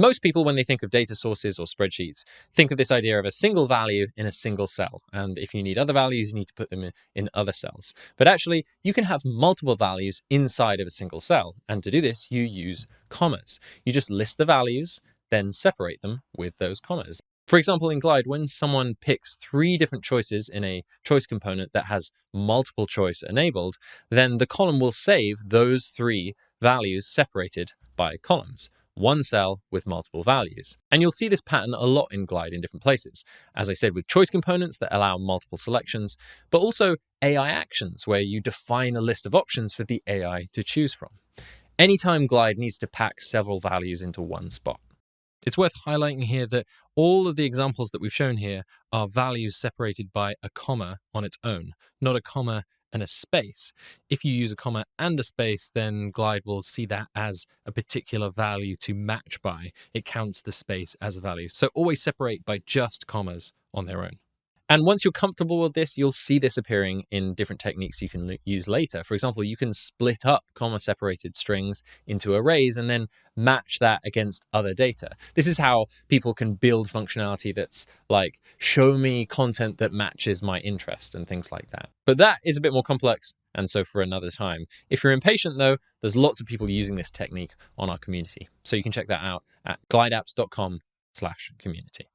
Most people, when they think of data sources or spreadsheets, think of this idea of a single value in a single cell. And if you need other values, you need to put them in other cells. But actually, you can have multiple values inside of a single cell. And to do this, you use commas. You just list the values, then separate them with those commas. For example, in Glide, when someone picks 3 different choices in a choice component that has multiple choice enabled, then the column will save those 3 values separated by columns. One cell with multiple values. And you'll see this pattern a lot in Glide in different places. As I said, with choice components that allow multiple selections, but also AI actions where you define a list of options for the AI to choose from. Anytime Glide needs to pack several values into one spot. It's worth highlighting here that all of the examples that we've shown here are values separated by a comma on its own, not a comma and a space. If you use a comma and a space, then Glide will see that as a particular value to match by. It counts the space as a value. So always separate by just commas on their own. And once you're comfortable with this, you'll see this appearing in different techniques you can use later. For example, you can split up comma-separated strings into arrays and then match that against other data. This is how people can build functionality that's like, show me content that matches my interest and things like that. But that is a bit more complex, and so for another time. If you're impatient though, there's lots of people using this technique on our community. So you can check that out at glideapps.com/community.